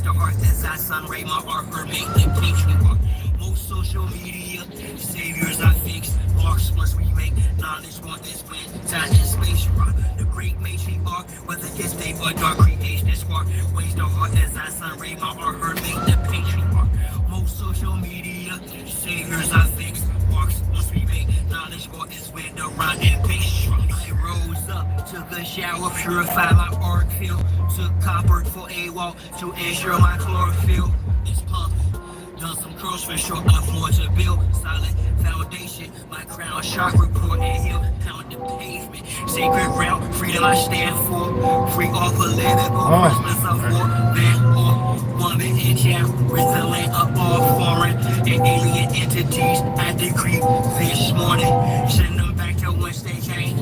the heart as I sun ray my art or make the patriarch. Most social media saviors I fix, marks must we make, knowledge one is when time and space rock. The great matriarch, whether it's day or dark, creates this spark. Ways the heart as I sun ray my art or make the patriarch. Most social media saviors I fix, marks must we make, knowledge one is when the rhyme and bass rock. I rose up, took a shower, purify my art field, took copper for a walk to ensure my chlorophyll is pumped. Done some curls for sure, I've more to build. Solid foundation, my crown chakra core and hill. Pound the pavement, sacred ground, freedom I stand for. Free all political prisoners of war. Man or woman in jail, with the land of all foreign and alien entities. I decree this morning, send them back to whence they came.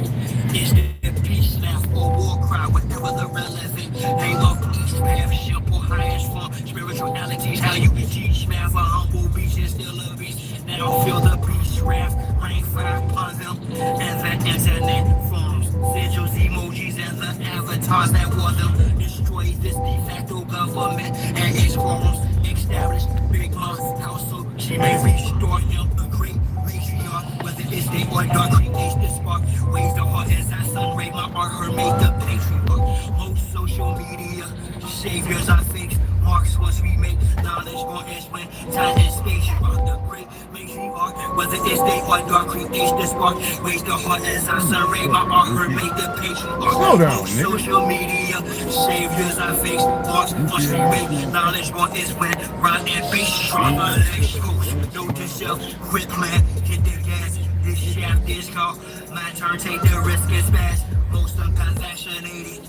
Is the peace laugh or war cry, whatever the relevant name of each path, simple highest form, spiritualities, how you teach math, a humble beach is still a beast. Now feel the beast wrath, rain fire upon them, and the internet forms, sigils, emojis, and the avatars that wore them. Destroy this de facto government and its forums, establish big mom's house so she may restore him. A great matriarch, whether it's day or dark, creates the spark. Ways the heart as I sun ray my art, her make the patriarch. Most social media saviors I fix, marks once we make, knowledge one is when time and space rock. The great matriarch, whether it's day or dark, creates the spark. Ways the heart as I sun ray my art, her make the patriarch. Slow down, most social media saviors I fix, marks once we make, knowledge one is when rhyme and bass rock. Note to self, quit plan, hit the gas. This shaft is called my turn, take the risk, it's fast. Most uncompassionated,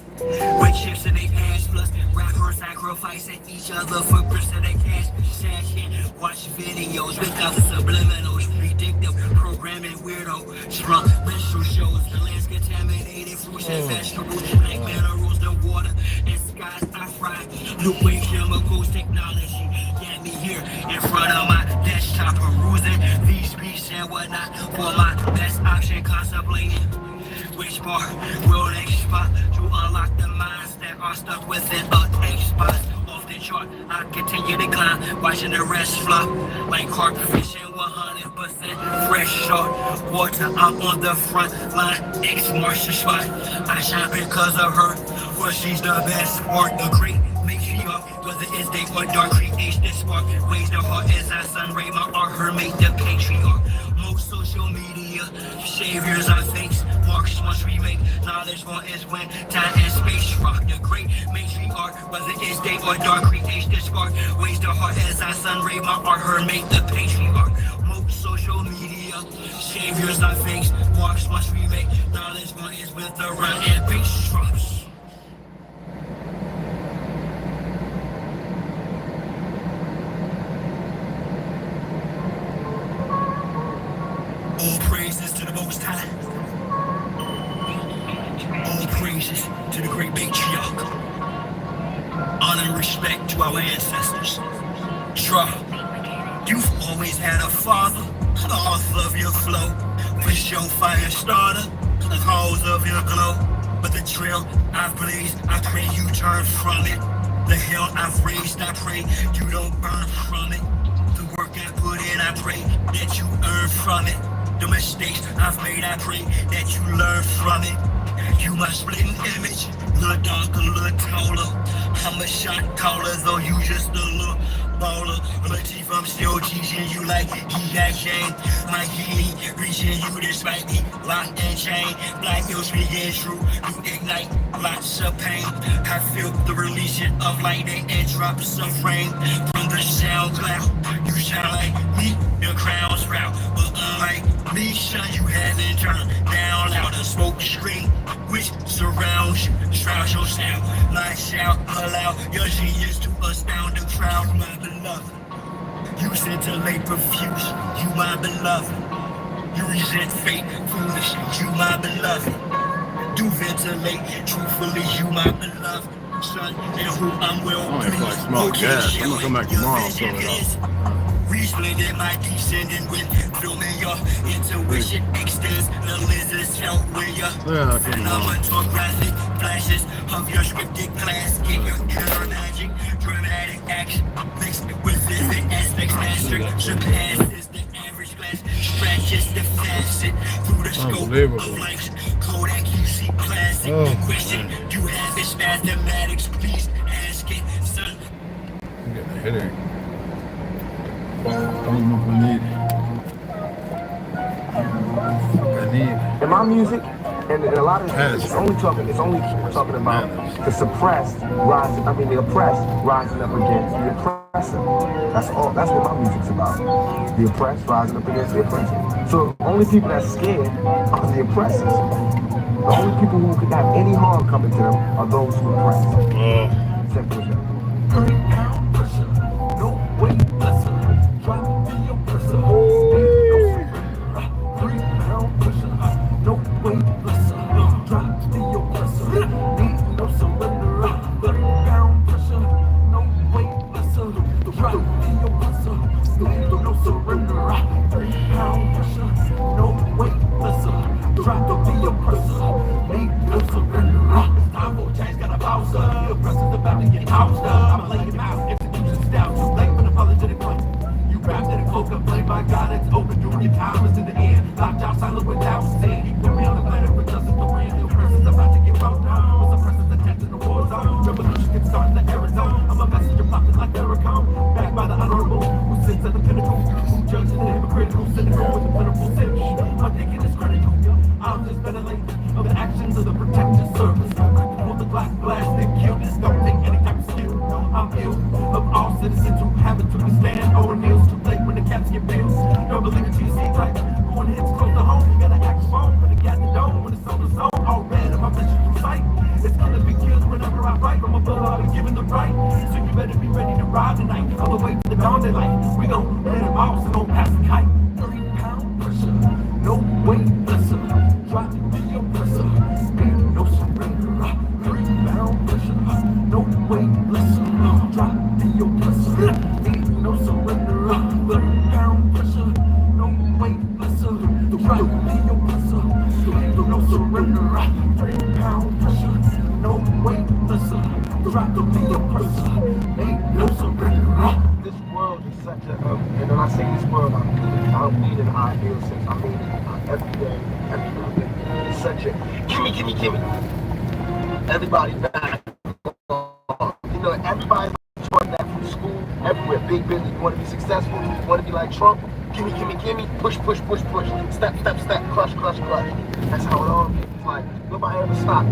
with chips in their ass, plus rappers sacrificing each other for percent of cash. Sad shit, watch videos without subliminals, predictive programming weirdo. Strong menstrual shows, the land's contaminated, fruits and vegetables, like minerals, the water and skies I fry. New wave chemicals, technology, get me here in front of my desktop, perusing these beats and whatnot for my best option, contemplating which bar will next spot to unlock the minds that are stuck within a X spot. Off the chart, I continue to climb, watching the rest flop like carp fishing, 100% fresh shark water. I'm on the front line, X marks the spot. I shine because of her, for she's the best sport. The great matriarch, whether it's day or dark, creates the spark. Ways the heart as I sun ray my art, her make the patriarch. Most social media saviors I face, marks once we make, knowledge one is when time and space rock. The great matriarch, whether it's day or dark, creates the spark. Ways the heart as I sun ray my art, her make the patriarch. Most social media saviors I face, marks once we make, knowledge one is when the rhyme and bass drops. All praises to the Most High. All praises to the great matriarch. Honor and respect to our ancestors. Jah, you've always had a father, the author of your flow, push your fire starter, the cause of your glow. But the trail I've blazed, I pray you turn from it. The hell I've raised, I pray you don't burn from it. The work I put in, I pray that you earn from it. The mistakes I've made, I pray that you learn from it. You my splitting image, little darker, little taller. I'm a shot caller, though you just a little baller. Latif, I'm still teaching you like he got chain. My genie reaching you despite me lock and chain. Black hills begin true, you ignite lots of pain. I feel the releasing of lightning and drops of rain from the sound cloud. You shine like me, the crown's proud, but unlike me, shine you haven't turned down loud. A smoke screen which surrounds you, shrouds your sound. My shout allow your genius to astound the crowd. My beloved, you scintillate profuse, you my beloved. You resent fate, foolish, you my beloved. Do ventilate, truthfully, you my beloved. Son, and who I'm well pleased. I'm gonna come back tomorrow and fill it up. Resplendent, my descendant with filming your intuition extends the lizard's hell with your cinematographic flashes of your scripted class. Get your inner magic, dramatic surpasses the average glass, stretches the facet through the scope of life's Kodak UC classic. The question you have is mathematics, please ask it, son. I'm getting a headache. I don't know if I need it. In my music, and a lot of it's only talking about the suppressed rising. I mean, the oppressed rising up against the oppressor. That's all. That's what my music's about. The oppressed rising up against the oppressor. So the only people that's scared are the oppressors. The only people who could have any harm coming to them are those who oppress. Simple as that. No way, lesser. Drop the oppressor. No way, lesser. Drop the oppressor. Need no surrender. 30-pound pressure. No way, lesser. Drop the oppressor. No surrender. 30-pound pressure. No way, lesser. Drop the oppressor. Need no surrender. It's time for change, got a bouncer. The oppressor's about to get ousted. I'm laying him out. Execution's down. Too late for an apologetic play. You wrapped in a cloak of blame. My God, it's open. Doing your time is to the end. Locked out, silent without saying. He put me on the planet for justice to reign. The oppressor's about to get rolled down. With suppressors attached in the war zone. Revolution can start in the Arizona. I'm a messenger popping like Ericon. Backed by the honorable who sits at the pinnacle. Who judges the hypocritical, cynical with the plentiful sin. My thinking is critical. I'm just ventilating of the actions of the protective service. Pull the glass blast and kill this. Don't take any type of skill. I'm ill of all citizens who haven't took a stand. Over meals too late when the cats get bills. Don't believe it, you see type. When it hits close to home, you gotta act strong. When it got the dome, when it's on the zone, all red in my vision through sight. It's gonna be killed whenever I write. From above, I'll be given the right. So you better be ready to ride tonight. All the way to the dawn daylight. We gon' hit them all, so don't pass the kite. 30-pound pressure, no way lesser. Drop the oppressor, ain't no surrender. 30-pound pressure, no way lesser. Drop the oppressor, ain't no surrender. 30-pound pressure, no way lesser. Drop the oppressor, no surrender. 30-pound pressure, no way lesser. Drop the oppressor, ain't no surrender. This world is such a, and when I say this world, I don't mean in an ideal sense. I mean it every day, every moment. It's such a gimme. Everybody back. You know, everybody's trying that from school, everywhere. Big business. You want to be successful? You want to be like Trump? Gimme. Push. Step. Crush. That's how it all is. It's like, nobody ever stopped.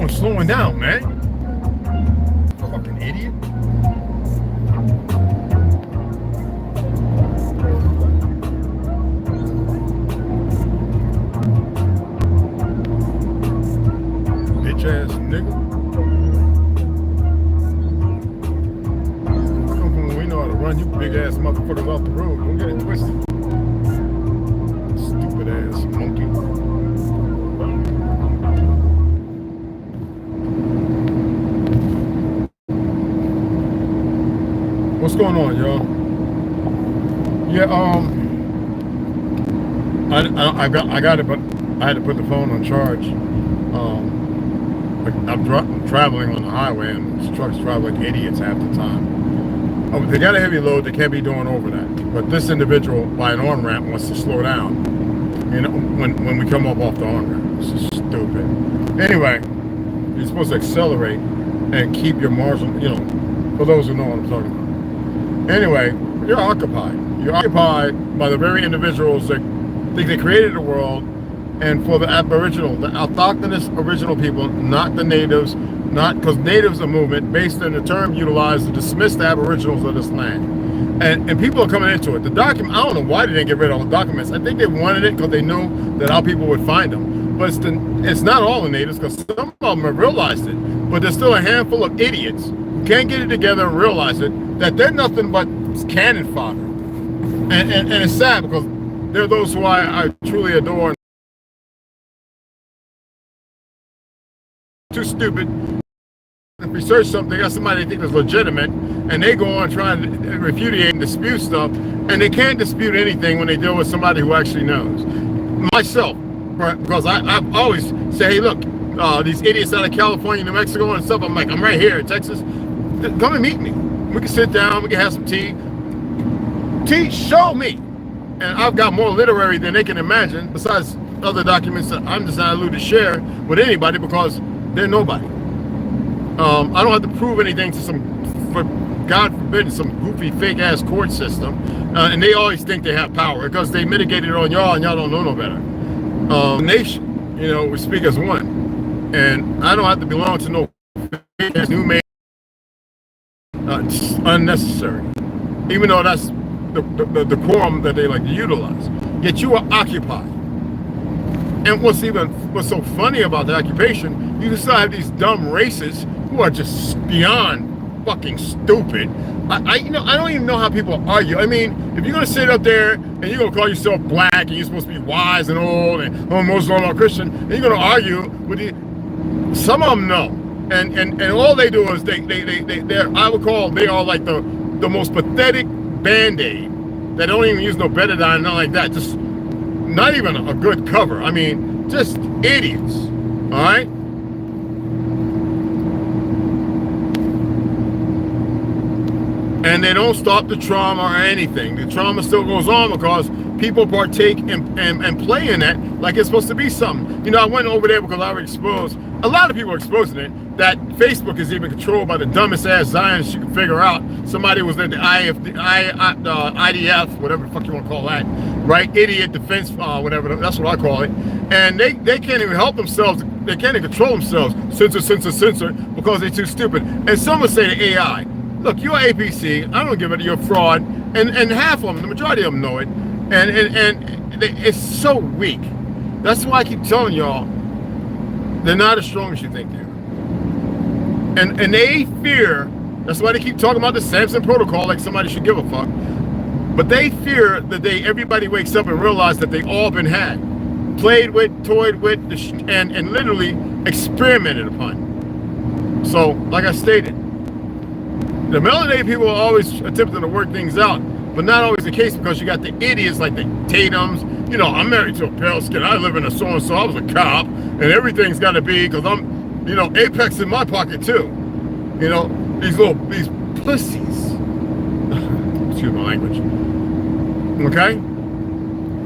Slowing down, man. Fucking idiot. Bitch ass nigga. Come from when we know how to run, you big ass motherfuckers off the road. Don't get it twisted. Stupid ass monkey. What's going on, y'all? Yeah, I got it, but I had to put the phone on charge. I'm traveling on the highway, and these trucks drive like idiots half the time. They got a heavy load; they can't be doing over that. But this individual by an on ramp wants to slow down. You know, when we come up off the on ramp, this is stupid. Anyway, you're supposed to accelerate and keep your margin. You know, for those who know what I'm talking about. Anyway, you're occupied. You're occupied by the very individuals that think they created the world, and for the aboriginal, the autochthonous original people, not the natives, not because natives are a movement based on the term utilized to dismiss the aboriginals of this land. And people are coming into it. The document, I don't know why they didn't get rid of all the documents. I think they wanted it because they knew that our people would find them. But it's not all the natives, because some of them have realized it. But there's still a handful of idiots who can't get it together and realize it, that they're nothing but cannon fodder. And it's sad, because they're those who I truly adore. too stupid to research something. They got somebody they think is legitimate, and they go on trying to repudiate and dispute stuff, and they can't dispute anything when they deal with somebody who actually knows. Myself, because I've always say, hey, look, these idiots out of California, New Mexico, and stuff. I'm like, I'm right here in Texas. Come and meet me. We can sit down. We can have some tea. Show me. And I've got more literary than they can imagine, besides other documents that I'm just not allowed to share with anybody because they're nobody. I don't have to prove anything to for God forbid, some goofy fake ass court system. And they always think they have power because they mitigated it on y'all and y'all don't know no better. Nation, you know, we speak as one. And I don't have to belong to no fake ass new man. It's unnecessary. Even though that's the quorum that they like to utilize. Yet you are occupied. And what's so funny about the occupation, you still have these dumb racists who are just beyond fucking stupid. I don't even know how people argue. I mean, if you're gonna sit up there and you're gonna call yourself black and you're supposed to be wise and old and Muslim or Christian, and you're gonna argue with some of them know. And all they do is they are like the most pathetic band-aid that don't even use no betadine, nothing like that. Just not even a good cover. I mean, just idiots. All right. And they don't stop the trauma or anything. The trauma still goes on because people partake and play in that like it's supposed to be something. You know, I went over there because I was exposed. A lot of people are exposing it, that Facebook is even controlled by the dumbest ass Zionists you can figure out. Somebody was in the IDF, whatever the fuck you want to call that, right? Idiot defense, whatever, that's what I call it. And they can't even help themselves. They can't even control themselves. Censor, because they're too stupid. And some would say to AI, look, you're APC, I don't give it, you're a fraud. And half of them, the majority of them know it. And it's so weak. That's why I keep telling y'all, they're not as strong as you think they are. And they fear, that's why they keep talking about the Samson Protocol like somebody should give a fuck. But they fear that everybody wakes up and realize that they've all been had, played with, toyed with, and literally experimented upon. So, like I stated, the melanated people are always attempting to work things out, but not always the case because you got the idiots like the Tatums. You know, I'm married to a pale skin. I live in a so-and-so. I was a cop, and everything's got to be because I'm, you know, Apex in my pocket too. You know, these pussies. Excuse my language. Okay?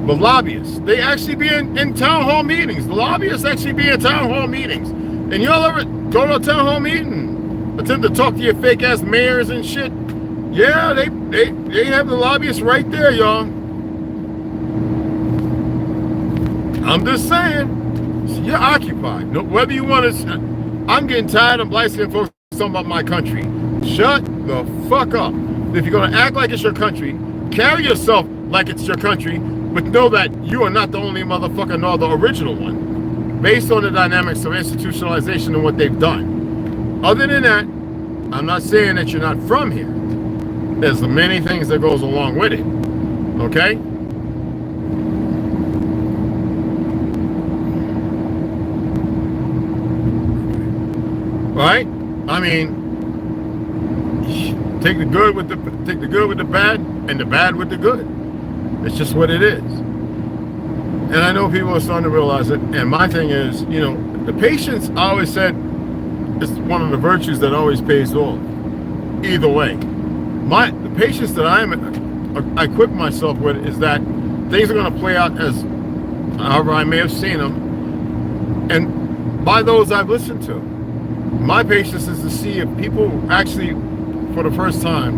The lobbyists, they actually be in town hall meetings. The lobbyists actually be in town hall meetings. And y'all ever go to a town hall meeting, attempt to talk to your fake ass mayors and shit? Yeah, they have the lobbyists right there, y'all. I'm just saying, you're occupied. No, whether you want to, I'm getting tired of light skinned folks talking about my country. Shut the fuck up. If you're gonna act like it's your country, carry yourself like it's your country, but know that you are not the only motherfucker nor the original one, based on the dynamics of institutionalization and what they've done. Other than that, I'm not saying that you're not from here. There's many things that goes along with it. Okay? Right? I mean, take the good with the bad and the bad with the good. It's just what it is. And I know people are starting to realize it. And my thing is, you know, the patience, I always said, is one of the virtues that always pays off. Either way. The patience that I equip myself with is that things are going to play out as however I may have seen them. And by those I've listened to. My patience is to see if people actually, for the first time,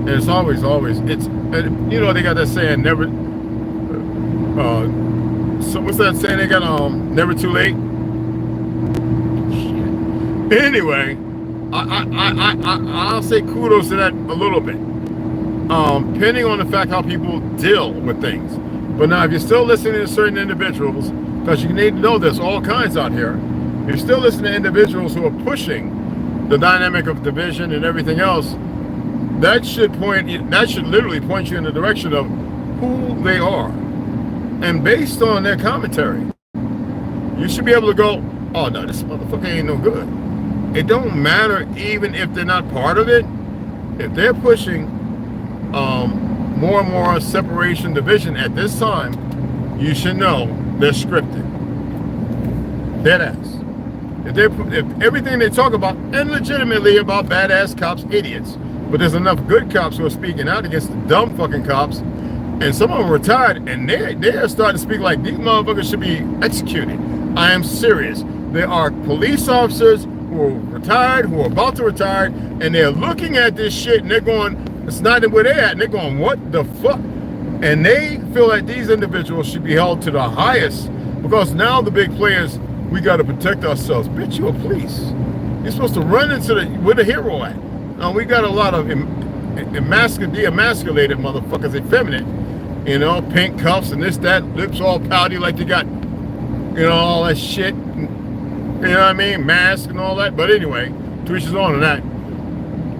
and it's always, it's, you know, they got that saying, never, so what's that saying they got, never too late? Shit. Anyway, I'll say kudos to that a little bit, depending on the fact how people deal with things. But now, if you're still listening to certain individuals, because you need to know there's all kinds out here, you're still listening to individuals who are pushing the dynamic of division and everything else, that should literally point you in the direction of who they are. And based on their commentary, you should be able to go, oh no, this motherfucker ain't no good. It don't matter even if they're not part of it. If they're pushing more and more separation, division at this time, you should know they're scripted. Dead ass. If everything they talk about, and legitimately about badass cops, idiots, but there's enough good cops who are speaking out against the dumb fucking cops, and some of them retired, and they're starting to speak like these motherfuckers should be executed. I am serious. There are police officers who are retired, who are about to retire, and they're looking at this shit, and they're going, it's not where they're at, and they're going, what the fuck? And they feel like these individuals should be held to the highest, because now the big players, we got to protect ourselves. Bitch, you're a police. You're supposed to run into where the hero at. Now, we got a lot of de-emasculated motherfuckers, effeminate, you know, pink cuffs and this, that, lips all pouty like they got, you know, all that shit, you know what I mean, mask and all that. But anyway, to each his own on that.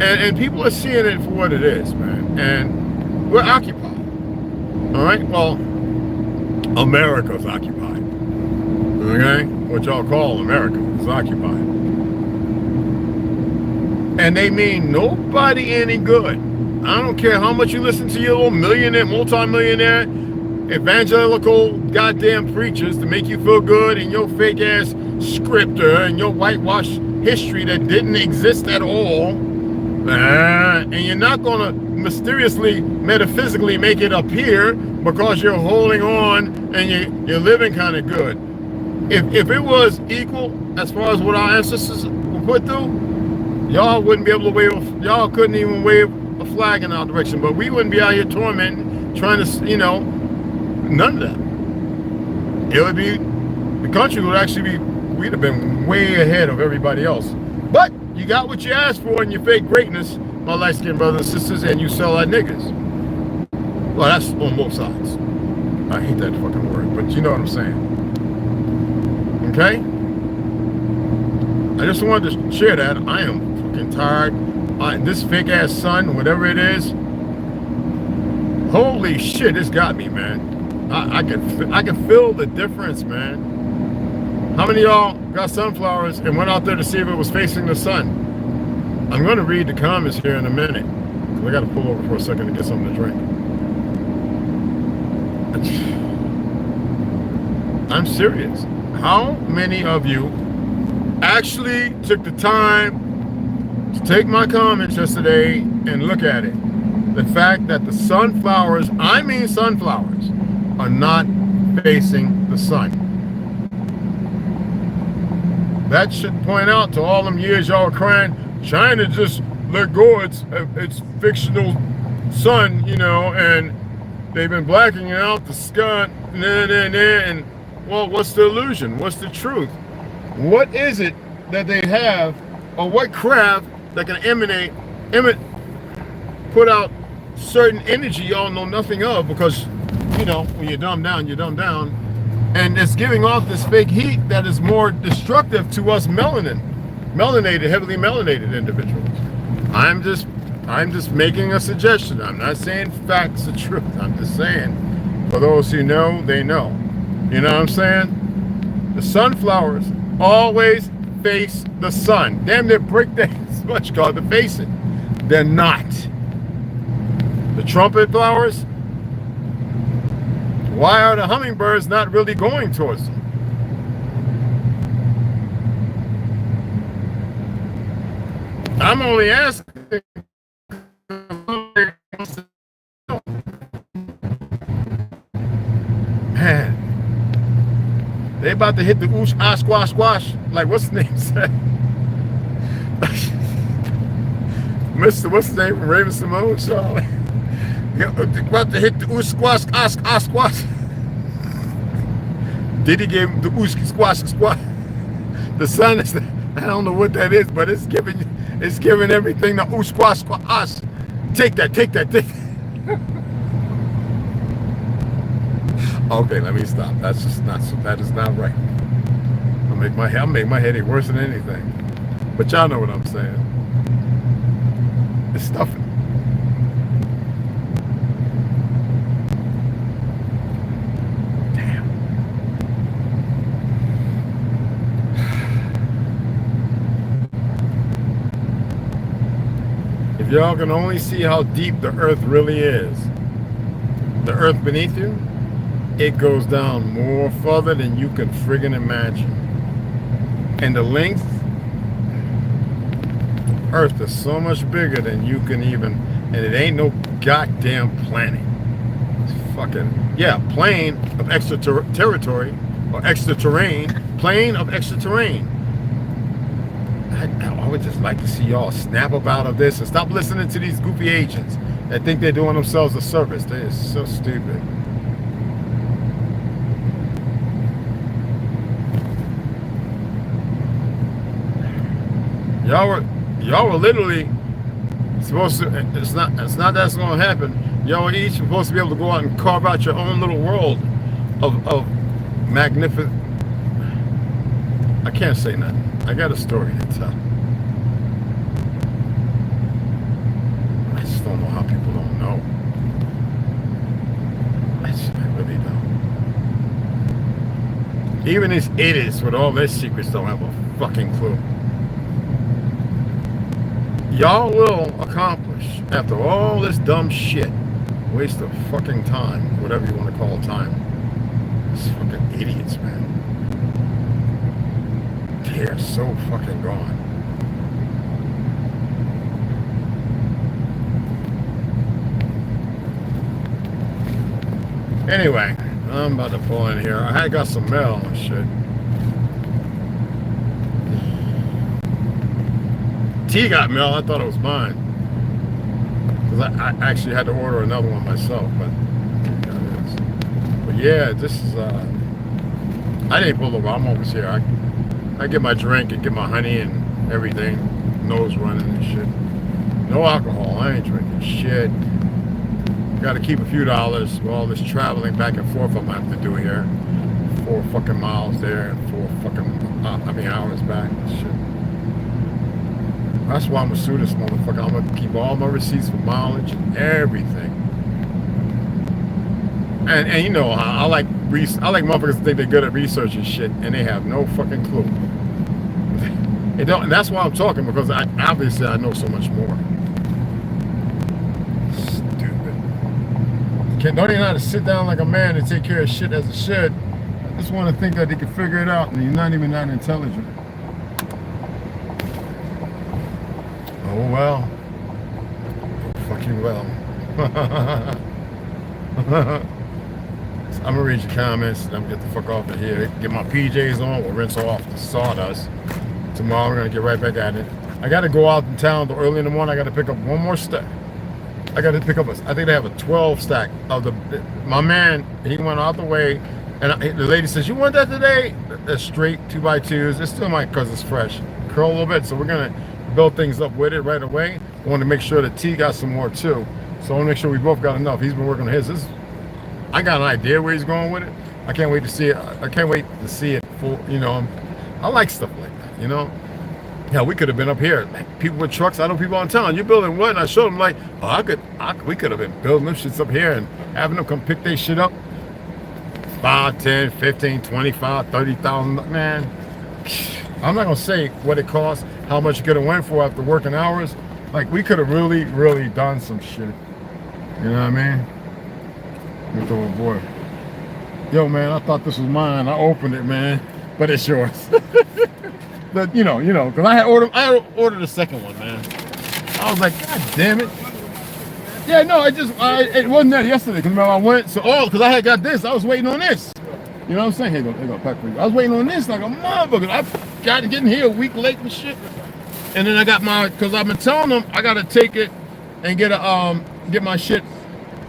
And people are seeing it for what it is, man. And we're occupied. All right? Well, America's occupied. Okay? What y'all call America is occupied. And they mean nobody any good. I don't care how much you listen to your little millionaire, multi-millionaire, evangelical goddamn preachers to make you feel good, and your fake ass scripter and your whitewash history that didn't exist at all. And you're not gonna mysteriously, metaphysically make it appear because you're holding on and you're living kind of good. If it was equal as far as what our ancestors were put through, y'all wouldn't be able to wave, y'all couldn't even wave a flag in our direction, but we wouldn't be out here tormenting, trying to, you know, none of that. It would be, the country would actually be, we'd have been way ahead of everybody else. But you got what you asked for in your fake greatness, my light-skinned brothers and sisters, and you sell out niggas. Well, that's on both sides. I hate that fucking word, but you know what I'm saying. Okay? I just wanted to share that. I am fucking tired. This fake ass sun, whatever it is, holy shit, it's got me, man. I can feel the difference, man. How many of y'all got sunflowers and went out there to see if it was facing the sun? I'm going to read the comments here in a minute. I got to pull over for a second to get something to drink. I'm serious. How many of you actually took the time to take my comments yesterday and look at it? The fact that the sunflowers, I mean sunflowers, are not facing the sun. That should point out to all them years y'all were crying, China just let go its fictional sun, you know, and they've been blacking out the sky, and well, what's the illusion? What's the truth? What is it that they have, or what craft that can put out certain energy y'all know nothing of, because, you know, when you're dumbed down, you're dumbed down, and it's giving off this fake heat that is more destructive to us melanated, heavily melanated individuals. I'm just making a suggestion. I'm not saying facts are truth. I'm just saying, for those who know, they know. You know what I'm saying? The sunflowers always face the sun. Damn near break that much called to face it. They're not. The trumpet flowers, why are the hummingbirds not really going towards them? I'm only asking. Man, they about to hit the oosh, ah, squash, squash. Like, what's his name said? Mr. What's his name from Raven Simone? Charlie. About to hit the oosh, squash, ah, squash. Diddy gave him the oosh, squash, squash. The sun is, I don't know what that is, but it's giving everything the oosh, squash, squash. Take that. Okay, let me stop. That's just not, that is not right. I'll make my headache worse than anything. But y'all know what I'm saying. It's stuffing. Damn. y'all can only see how deep the earth really is. The earth beneath you, it goes down more further than you can friggin' imagine. And the length, earth is so much bigger than you can even, and it ain't no goddamn planet. It's fucking, yeah, plane of extra territory, or extra terrain, plane of extra terrain. I would just like to see y'all snap up out of this and stop listening to these goofy agents that think they're doing themselves a service. They are so stupid. Y'all were literally supposed to, it's not that's gonna happen. Y'all were each supposed to be able to go out and carve out your own little world of magnificent. I can't say nothing. I got a story to tell. I just don't know how people don't know. I really don't. Even these idiots with all their secrets don't have a fucking clue. Y'all will accomplish, after all this dumb shit, waste of fucking time, whatever you want to call time. These fucking idiots, man. They're so fucking gone. Anyway, I'm about to pull in here. I got some mail and shit. T got mail. I thought it was mine. Because I actually had to order another one myself. But yeah, this is... I didn't pull over. I'm always here. I get my drink and get my honey and everything. Nose running and shit. No alcohol. I ain't drinking shit. Got to keep a few dollars with all this traveling back and forth I'm going to have to do here. 4 fucking miles there and 4 fucking, hours back and shit. That's why I'm gonna sue this motherfucker. I'm gonna keep all my receipts for mileage and everything. And you know, I like motherfuckers to think they're good at research and shit, and they have no fucking clue. And that's why I'm talking, because obviously I know so much more. Stupid. Don't even know how to sit down like a man and take care of shit as it should. I just want to think that they can figure it out, and you're not even that intelligent. Oh well. Fucking well. I'm gonna read your comments and I'm gonna get the fuck off of here. Get my PJs on, we'll rinse off the sawdust. Tomorrow we're gonna get right back at it. I gotta go out in town early in the morning. I gotta pick up one more stack. I gotta pick up I think they have a 12 stack of my man, he went out the way, and the lady says, you want that today? That's straight 2x2s. It still might, cause it's fresh, curl a little bit, so we're gonna build things up with it right away. I want to make sure that T got some more too, so I want to make sure we both got enough. He's been working on his. I got an idea where he's going with it. I can't wait to see it. I can't wait to see it full. You know, I like stuff like that. You know, yeah, we could have been up here, like people with trucks. I know people in town. You're building what? And I showed them like, oh, we could have been building them shits up here and having them come pick their shit up. 5, 10, 15, 25, 30,000, man. I'm not gonna say what it costs, how much you could have went for after working hours. Like, we could have really, really done some shit. You know what I mean? With the little boy. Yo, man, I thought this was mine. I opened it, man, but it's yours. But you know, because I had ordered the second one, man. I was like, God damn it. Yeah, no, it wasn't that yesterday. Because remember I went, because I had got this, I was waiting on this. You know what I'm saying? Here you go, pack for you. I was waiting on this like a motherfucker. I got to get in here a week late and shit. And then I got because I've been telling them I got to take it and get my shit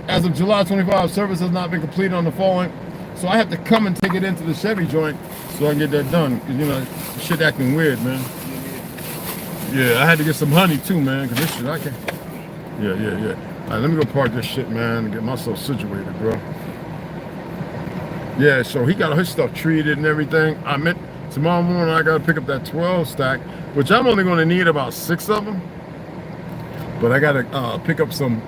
as of July 25. Service has not been completed on the following. So I have to come and take it into the Chevy joint so I can get that done. Because, you know, shit acting weird, man. Yeah, I had to get some honey too, man. Because this shit, I can't. Yeah. All right, let me go park this shit, man, and get myself situated, bro. Yeah, so he got all his stuff treated and everything. I meant tomorrow morning I got to pick up that 12 stack, which I'm only going to need about 6 of them. But I got to pick up some,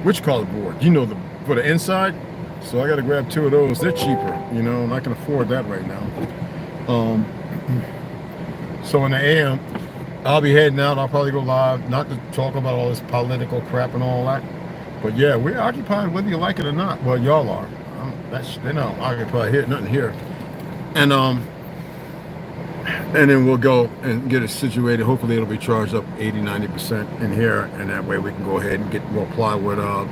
which color board? You know, for the inside. So I got to grab 2 of those. They're cheaper, you know, and I can afford that right now. So in the AM, I'll be heading out. I'll probably go live, not to talk about all this political crap and all that. But yeah, we're occupied whether you like it or not. Well, y'all are. They're not occupied here, nothing here. And then we'll go and get it situated. Hopefully it'll be charged up 80-90% in here, and that way we can go ahead and get more plywood up,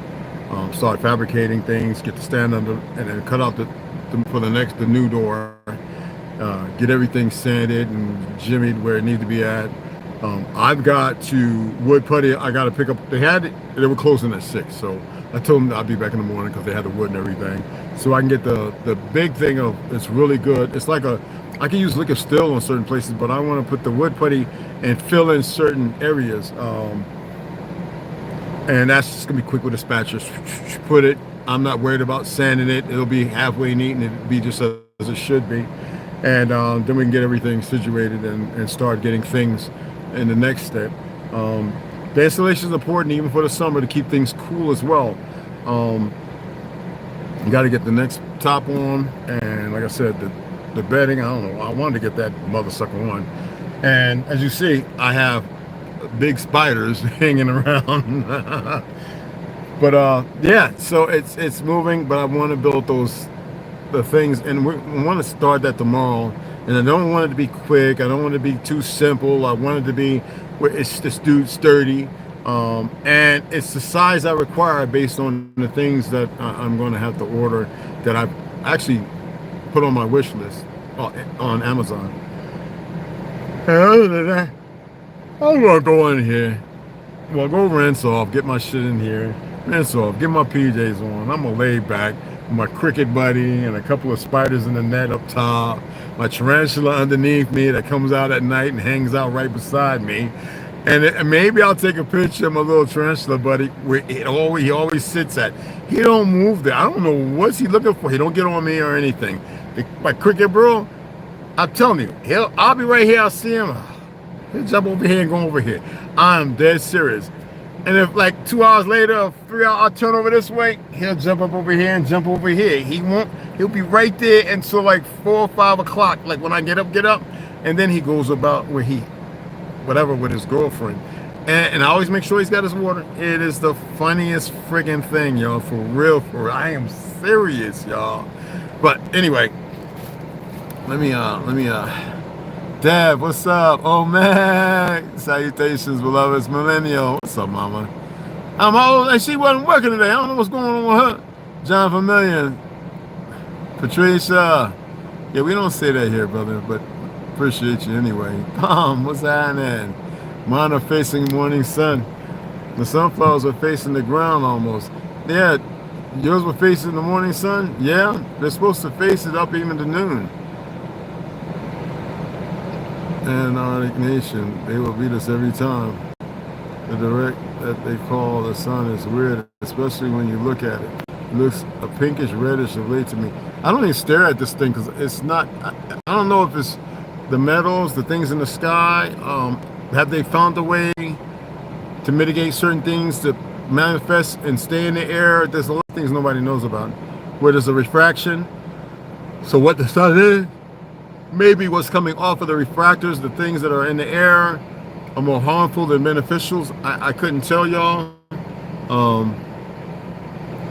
start fabricating things, get the stand under, and then cut out the new door, get everything sanded and jimmied where it needs to be at. I've got to wood putty. I got to pick up. They were closing at 6, so I told them I'd be back in the morning because they had the wood and everything, so I can get the big thing of, it's really good. It's like I can use liquor still on certain places, but I want to put the wood putty and fill in certain areas, and that's just gonna be quick with a spatula. Put it. I'm not worried about sanding it. It'll be halfway neat and it'll be just as it should be, and then we can get everything situated and start getting things in the next step. The installation is important even for the summer to keep things cool as well. You got to get the next top on, and like I said, the bedding, I don't know, I wanted to get that mother sucker on. And as you see, I have big spiders hanging around. But yeah, so it's moving, but I want to build the things, and we want to start that tomorrow. And I don't want it to be quick. I don't want it to be too simple. I want it to be where it's just sturdy, and it's the size I require based on the things that I'm going to have to order, that I've actually put on my wish list on Amazon. And other than that, I'm gonna go in here. Well, go rinse off, get my shit in here, rinse off, get my PJs on. I'm gonna lay back with my cricket buddy and a couple of spiders in the net up top, my tarantula underneath me that comes out at night and hangs out right beside me. And maybe I'll take a picture of my little tarantula buddy where he always sits at. He don't move there. I don't know what's he looking for. He don't get on me or anything. My cricket bro, I'm telling you, I'll be right here. I'll see him. He'll jump over here and go over here. I'm dead serious. And if like 2 hours later or 3 hours, I'll turn over this way, he'll jump up over here and jump over here. He'll be right there until like 4 or 5 o'clock. Like when I get up. And then he goes about whatever with his girlfriend. And I always make sure he's got his water. It is the funniest friggin' thing, y'all. For real. I am serious, y'all. But anyway, let me Deb, what's up? Oh man, salutations, beloveds. Millennial, what's up, mama? And she wasn't working today. I don't know what's going on with her. John Vermillion, Patricia. Yeah, we don't say that here, brother, but appreciate you anyway. What's happening? Mine are facing morning sun. The sunflowers are facing the ground almost. Yeah, yours were facing the morning sun? Yeah, they're supposed to face it up even to noon. And our nation, they will beat us every time. The direct that they call the sun is weird, especially when you look at it. It looks a pinkish reddish of late to me. I don't even stare at this thing because it's not, I don't know if it's the metals, the things in the sky. Have they found a way to mitigate certain things to manifest and stay in the air? There's a lot of things nobody knows about. Where there's a refraction. So what the sun is, maybe what's coming off of the refractors, the things that are in the air, are more harmful than beneficials. I couldn't tell y'all.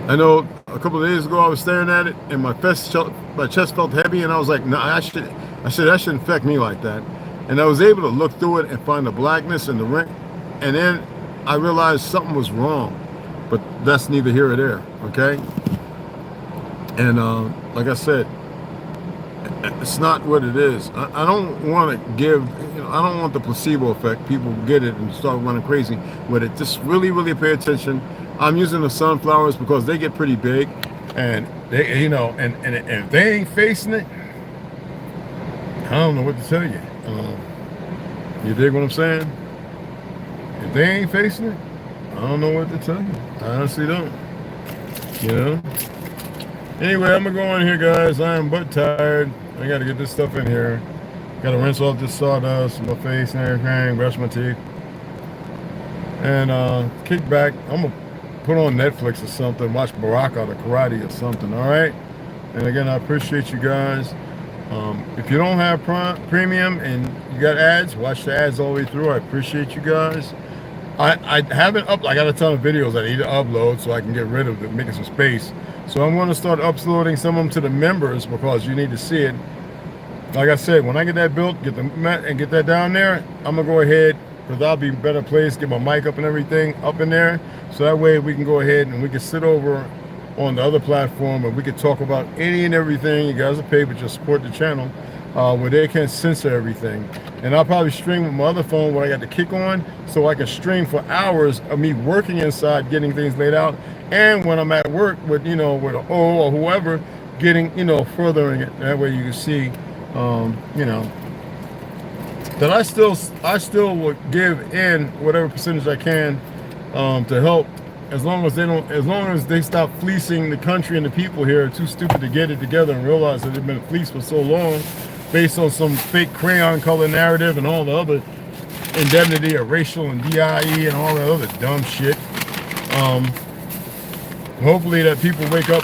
I know a couple of days ago I was staring at it and my chest felt heavy, and I was like, no, I said that shouldn't affect me like that. And I was able to look through it and find the blackness and the ring, and then I realized something was wrong. But that's neither here or there, okay? And like I said, it's not what it is. I don't want to give, I don't want the placebo effect. People get it and start running crazy with it. Just really, really pay attention. I'm using the sunflowers because they get pretty big, and they, and if they ain't facing it, I don't know what to tell you. You dig what I'm saying? If they ain't facing it, I don't know what to tell you. I honestly don't. Anyway, I'm gonna go in here, guys. I am but tired. I gotta get this stuff in here. Gotta rinse off this sawdust from my face and everything, brush my teeth. And kick back. I'm gonna put on Netflix or something, watch Baraka the Karate or something, alright? And again, I appreciate you guys. If you don't have premium and you got ads, watch the ads all the way through. I appreciate you guys. I haven't I got a ton of videos I need to upload so I can get rid of them, making some space. So I'm going to start uploading some of them to the members because you need to see it. Like I said, when I get that built, get that down there, I'm gonna go ahead, because I'll be in a better place, get my mic up and everything up in there, so that way we can go ahead and we can sit over on the other platform and we can talk about any and everything. You guys are paid, but just support the channel where they can censor everything. And I'll probably stream with my other phone when I got the kick on, so I can stream for hours of me working inside, getting things laid out, and when I'm at work with, you know, with an O or whoever, getting, you know, furthering it. That way you can see, you know, that I still will give in whatever percentage I can to help, as long as they stop fleecing the country and the people here are too stupid to get it together and realize that they've been fleeced for so long based on some fake crayon color narrative and all the other indemnity of racial and DIE and all that other dumb shit. Hopefully that people wake up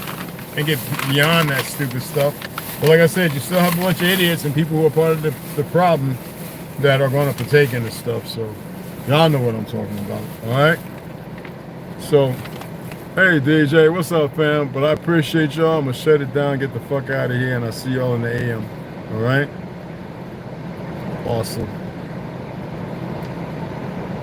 and get beyond that stupid stuff. But like I said, you still have a bunch of idiots and people who are part of the problem that are going to partake in this stuff. So y'all know what I'm talking about. All right. So, hey DJ, what's up, fam? But I appreciate y'all. I'm gonna shut it down, get the fuck out of here, and I'll see y'all in the AM. All right. Awesome.